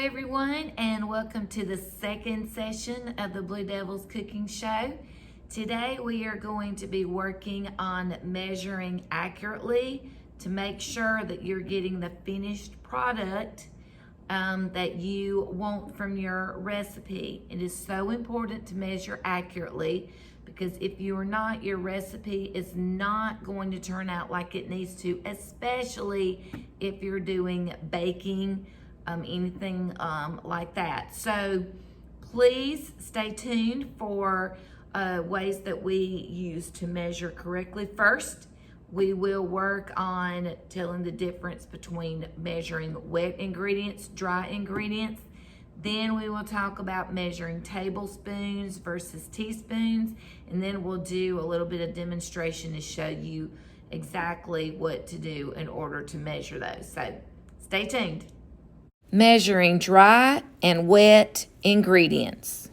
everyone, and welcome to the second session of the Blue Devils Cooking Show. Today we are going to be working on measuring accurately to make sure that you're getting the finished product that you want from your recipe. It is so important to measure accurately because if you are not, your recipe is not going to turn out like it needs to, especially if you're doing baking, anything like that. So please stay tuned for ways that we use to measure correctly. First, we will work on telling the difference between measuring wet ingredients, dry ingredients. Then we will talk about measuring tablespoons versus teaspoons. And then we'll do a little bit of demonstration to show you exactly what to do in order to measure those. So stay tuned. Measuring dry and wet ingredients.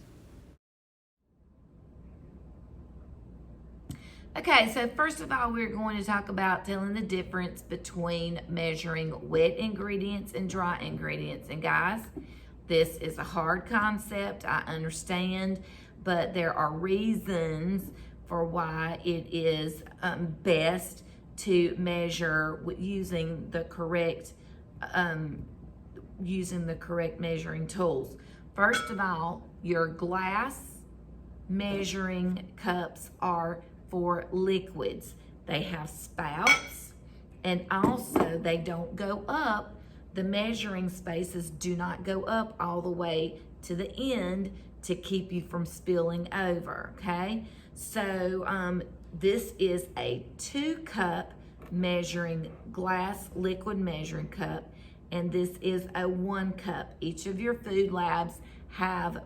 Okay, so first of all, we're going to talk about telling the difference between measuring wet ingredients and dry ingredients. And guys, this is a hard concept, I understand, but there are reasons for why it is best to measure using the correct measuring tools. First of all, your glass measuring cups are for liquids. They have spouts, and also they don't go up. The measuring spaces do not go up all the way to the end to keep you from spilling over, okay? So this is a 2-cup measuring glass liquid measuring cup, and this is a 1-cup. Each of your food labs have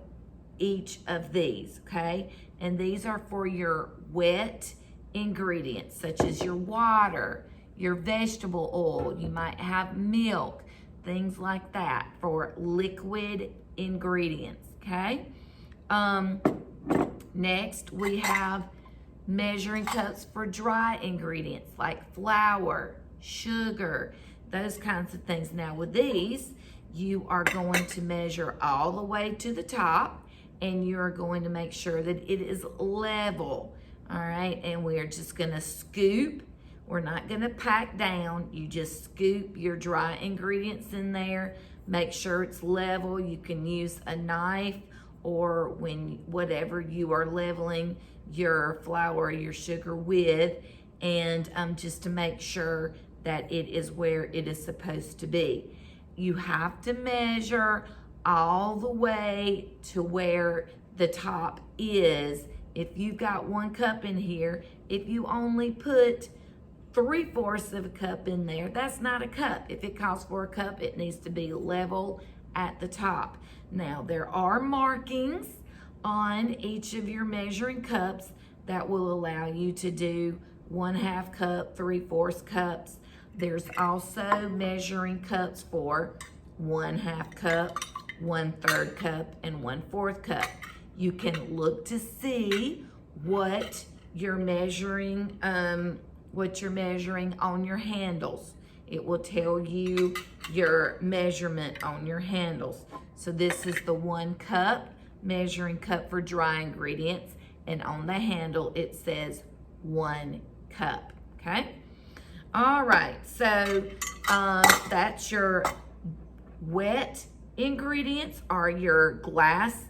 each of these, okay? And these are for your wet ingredients, such as your water, your vegetable oil, you might have milk, things like that for liquid ingredients, okay? Next, we have measuring cups for dry ingredients like flour, sugar, those kinds of things. Now with these, you are going to measure all the way to the top, and you're going to make sure that it is level, all right? And we're just gonna scoop. We're not gonna pack down. You just scoop your dry ingredients in there. Make sure it's level. You can use a knife or whatever you are leveling your flour or your sugar with, and just to make sure that it is where it is supposed to be. You have to measure all the way to where the top is. If you've got 1 cup in here, if you only put 3/4 of a cup in there, that's not a cup. If it calls for a cup, it needs to be level at the top. Now, there are markings on each of your measuring cups that will allow you to do 1/2 cup, 3/4 cups. There's also measuring cups for 1/2 cup, 1/3 cup, and 1/4 cup. You can look to see what you're measuring on your handles. It will tell you your measurement on your handles. So this is the 1 cup measuring cup for dry ingredients, and on the handle it says 1 cup, okay? All right, so that's your wet ingredients are your glass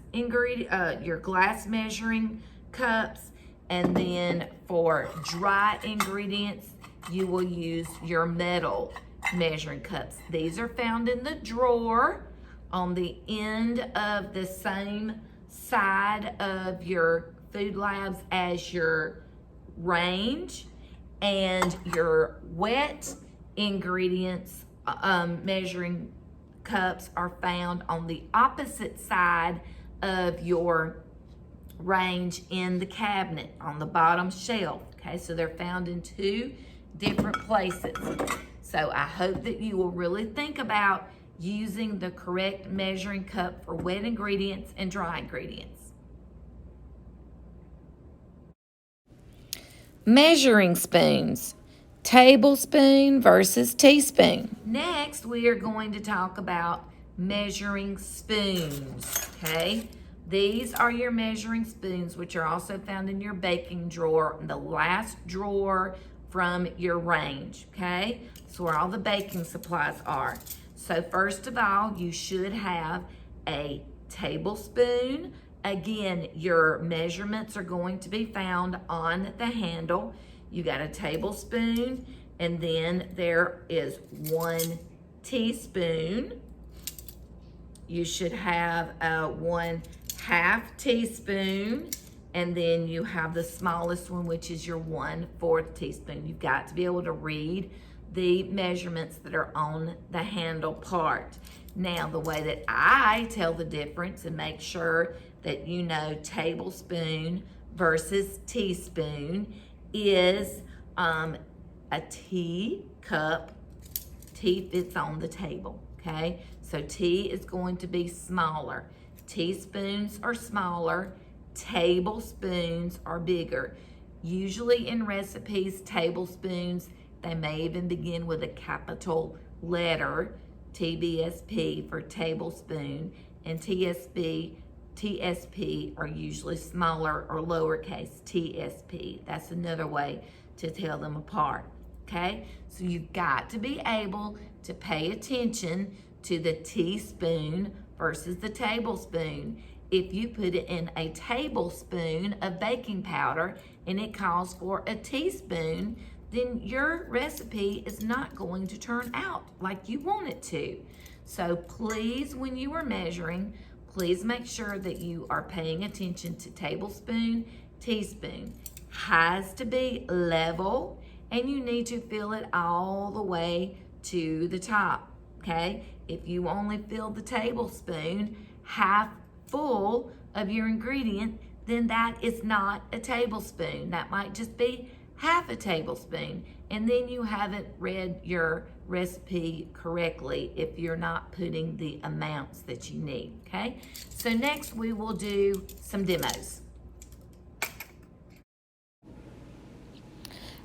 measuring cups, and then for dry ingredients, you will use your metal measuring cups. These are found in the drawer on the end of the same side of your food labs as your range, and your wet ingredients measuring cups are found on the opposite side of your range in the cabinet on the bottom shelf, okay? So they're found in 2 different places. So I hope that you will really think about using the correct measuring cup for wet ingredients and dry ingredients. Measuring spoons. Tablespoon versus teaspoon. Next, we are going to talk about measuring spoons, okay? These are your measuring spoons, which are also found in your baking drawer, the last drawer from your range, okay? That's where all the baking supplies are. So first of all, you should have a tablespoon. Again, your measurements are going to be found on the handle. You got a tablespoon, and then there is 1 teaspoon. You should have 1/2 teaspoon, and then you have the smallest one, which is your 1/4 teaspoon. You've got to be able to read the measurements that are on the handle part. Now, the way that I tell the difference and make sure that you know tablespoon versus teaspoon is a teacup. Tea fits on the table, okay? So tea is going to be smaller. Teaspoons are smaller. Tablespoons are bigger. Usually in recipes, tablespoons, they may even begin with a capital letter, TBSP for tablespoon, and TSP are usually smaller or lowercase TSP. That's another way to tell them apart, okay? So you've got to be able to pay attention to the teaspoon versus the tablespoon. If you put it in a tablespoon of baking powder and it calls for a teaspoon, then your recipe is not going to turn out like you want it to. So please, when you are measuring, please make sure that you are paying attention to tablespoon, teaspoon. Has to be level, and you need to fill it all the way to the top, okay? If you only fill the tablespoon half full of your ingredient, then that is not a tablespoon. That might just be half a tablespoon, and then you haven't read your recipe correctly if you're not putting the amounts that you need, okay? So next we will do some demos.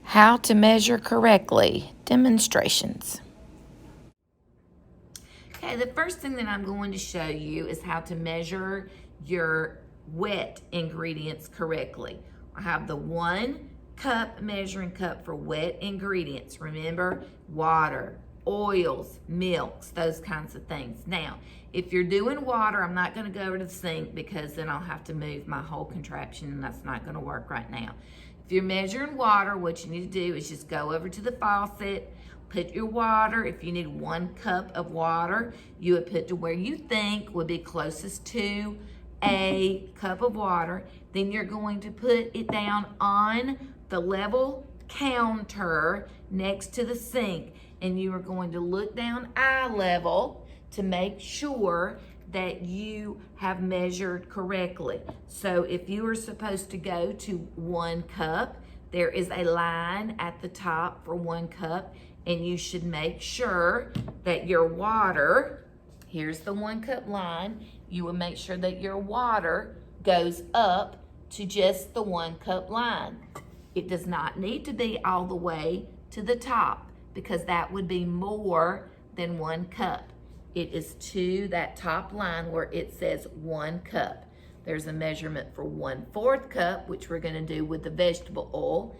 How to measure correctly, demonstrations. Okay, the first thing that I'm going to show you is how to measure your wet ingredients correctly. I have the 1 cup measuring cup for wet ingredients. Remember, water, oils, milks, those kinds of things. Now, if you're doing water, I'm not going to go over to the sink because then I'll have to move my whole contraption and that's not going to work right now. If you're measuring water, what you need to do is just go over to the faucet, put your water. If you need 1 cup of water, you would put to where you think would be closest to a cup of water. Then you're going to put it down on the level counter next to the sink, and you are going to look down eye level to make sure that you have measured correctly. So if you are supposed to go to 1 cup, there is a line at the top for 1 cup, and you should make sure that your water, here's the 1 cup line, you will make sure that your water goes up to just the 1 cup line. It does not need to be all the way to the top because that would be more than 1 cup. It is to that top line where it says 1 cup. There's a measurement for 1/4 cup, which we're gonna do with the vegetable oil,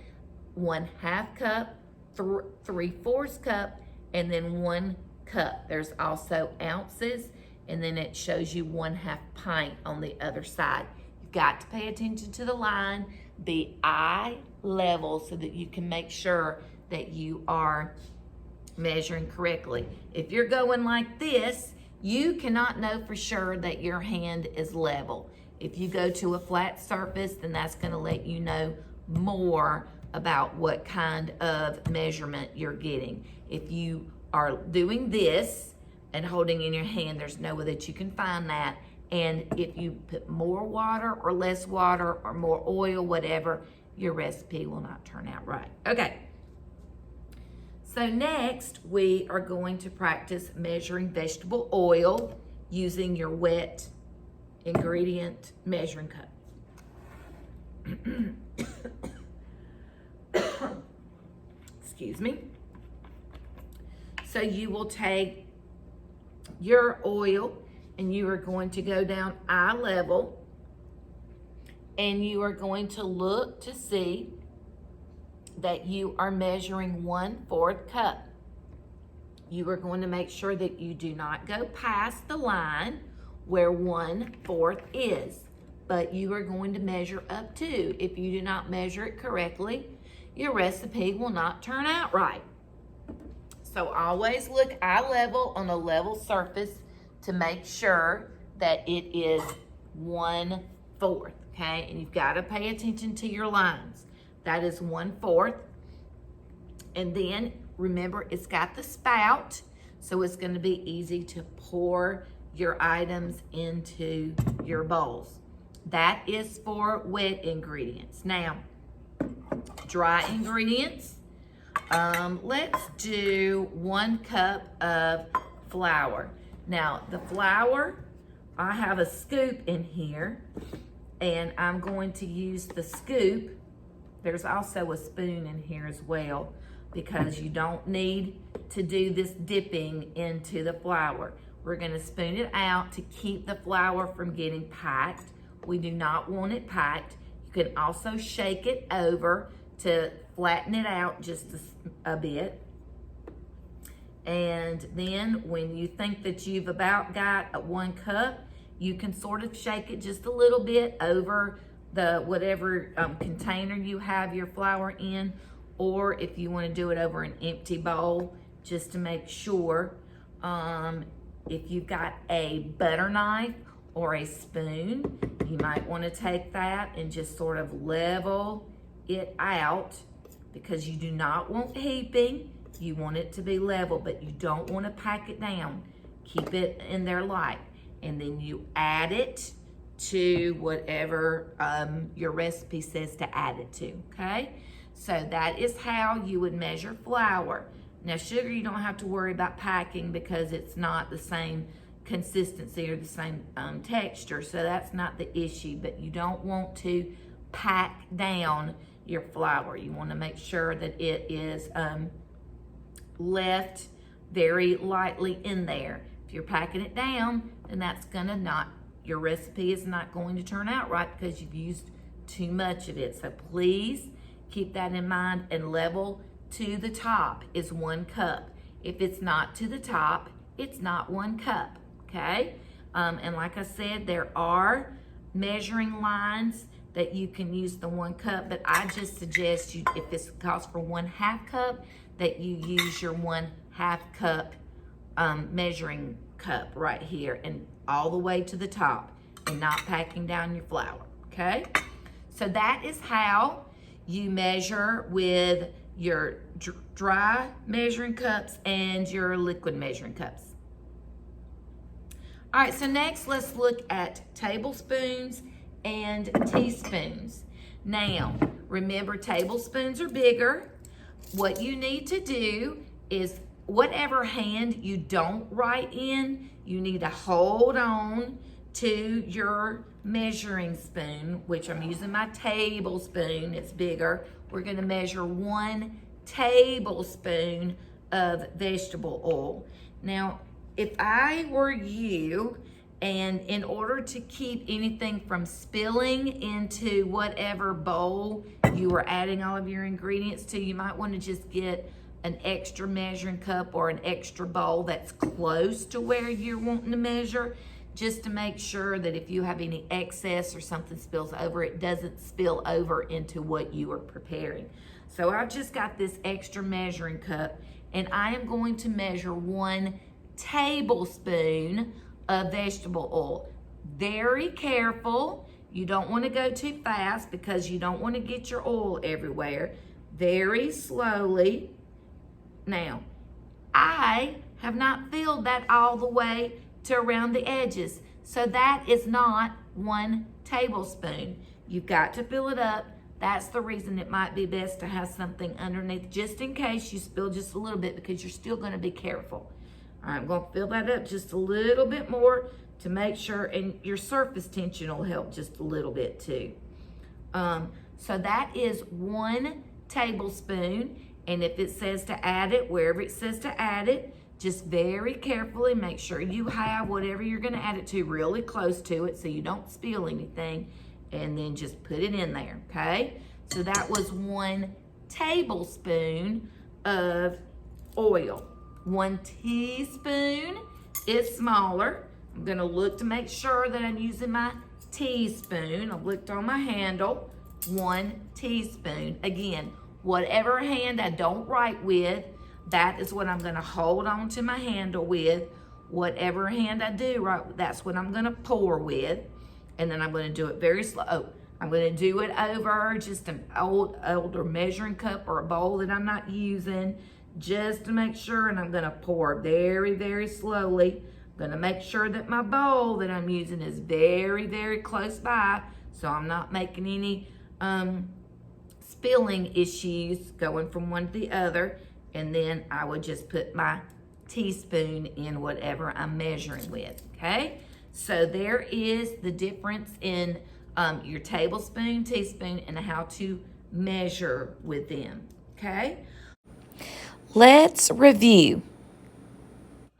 1/2 cup, 3/4 cup, and then 1 cup. There's also ounces, and then it shows you 1/2 pint on the other side. You've got to pay attention to the line, be eye level so that you can make sure that you are measuring correctly. If you're going like this, you cannot know for sure that your hand is level. If you go to a flat surface, then that's going to let you know more about what kind of measurement you're getting. If you are doing this and holding in your hand, there's no way that you can find that. And if you put more water or less water or more oil, whatever, your recipe will not turn out right. Okay. So next, we are going to practice measuring vegetable oil using your wet ingredient measuring cup. Excuse me. So you will take your oil and you are going to go down eye level and you are going to look to see that you are measuring 1/4 cup. You are going to make sure that you do not go past the line where 1/4 is, but you are going to measure up to. If you do not measure it correctly, your recipe will not turn out right. So always look eye level on a level surface to make sure that it is 1/4, okay? And you've got to pay attention to your lines. That is 1/4. And then remember, it's got the spout, so it's going to be easy to pour your items into your bowls. That is for wet ingredients. Now, dry ingredients. Let's do 1 cup of flour. Now, the flour, I have a scoop in here, and I'm going to use the scoop. There's also a spoon in here as well, because you don't need to do this dipping into the flour. We're gonna spoon it out to keep the flour from getting packed. We do not want it packed. You can also shake it over to flatten it out just a bit. And then when you think that you've about got 1 cup, you can sort of shake it just a little bit over the whatever container you have your flour in, or if you want to do it over an empty bowl, just to make sure. If you've got a butter knife or a spoon, you might want to take that and just sort of level it out, because you do not want heaping. You want it to be level, but you don't want to pack it down. Keep it in there light, and then you add it to whatever your recipe says to add it to, okay? So that is how you would measure flour. Now, sugar, you don't have to worry about packing because it's not the same consistency or the same texture, so that's not the issue. But you don't want to pack down your flour. You want to make sure that it is left very lightly in there. If you're packing it down, then that's gonna not, your recipe is not going to turn out right because you've used too much of it. So please keep that in mind, and level to the top is 1 cup. If it's not to the top, it's not 1 cup, okay? And like I said, there are measuring lines that you can use the 1 cup, but I just suggest you, if this calls for 1/2 cup, that you use your 1/2 cup measuring cup right here and all the way to the top, and not packing down your flour, okay? So that is how you measure with your dry measuring cups and your liquid measuring cups. All right, so next let's look at tablespoons and teaspoons. Now, remember, tablespoons are bigger. What you need to do is whatever hand you don't write in, you need to hold on to your measuring spoon, which I'm using my tablespoon, it's bigger. We're gonna measure 1 tablespoon of vegetable oil. Now, if I were you, and in order to keep anything from spilling into whatever bowl you are adding all of your ingredients to, you might want to just get an extra measuring cup or an extra bowl that's close to where you're wanting to measure, just to make sure that if you have any excess or something spills over, it doesn't spill over into what you are preparing. So I've just got this extra measuring cup, and I am going to measure 1 tablespoon of vegetable oil. Very careful. You don't want to go too fast because you don't want to get your oil everywhere. Very slowly. Now, I have not filled that all the way to around the edges, so that is not 1 tablespoon. You've got to fill it up. That's the reason it might be best to have something underneath, just in case you spill just a little bit, because you're still going to be careful. All right, I'm going to fill that up just a little bit more to make sure, and your surface tension will help just a little bit too. So that is 1 tablespoon, and if it says to add it, wherever it says to add it, Just very carefully make sure you have whatever you're gonna add it to really close to it so you don't spill anything, and then just put it in there, okay? So that was 1 tablespoon of oil. 1 teaspoon is smaller. I'm gonna look to make sure that I'm using my teaspoon. I've looked on my handle. 1 teaspoon. Again, whatever hand I don't write with, that is what I'm gonna hold on to my handle with. Whatever hand I do right, that's what I'm gonna pour with. And then I'm gonna do it very slow. Oh, I'm gonna do it over just an older measuring cup or a bowl that I'm not using, just to make sure, and I'm gonna pour very, very slowly. I'm gonna make sure that my bowl that I'm using is very, very close by, so I'm not making any spilling issues going from one to the other. And then I would just put my teaspoon in whatever I'm measuring with, okay? So there is the difference in your tablespoon, teaspoon, and how to measure with them, okay? Let's review.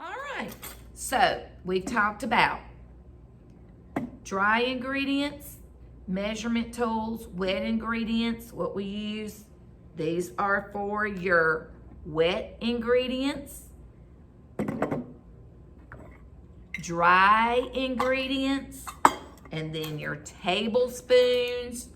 All right, so we talked about dry ingredients, measurement tools, wet ingredients, what we use. These are for your wet ingredients, dry ingredients, and then your tablespoons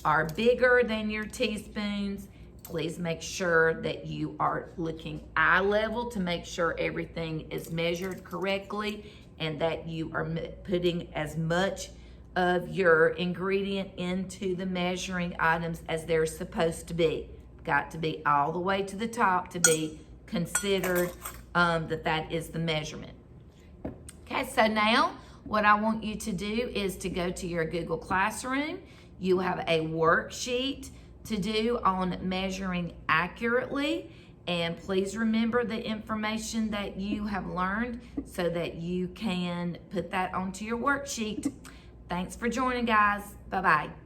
are bigger than your teaspoons. Please make sure that you are looking eye level to make sure everything is measured correctly and that you are putting as much of your ingredient into the measuring items as they're supposed to be. Got to be all the way to the top to be considered that is the measurement. Okay, so now what I want you to do is to go to your Google Classroom. You have a worksheet to do on measuring accurately, and please remember the information that you have learned so that you can put that onto your worksheet. Thanks for joining, guys. Bye-bye.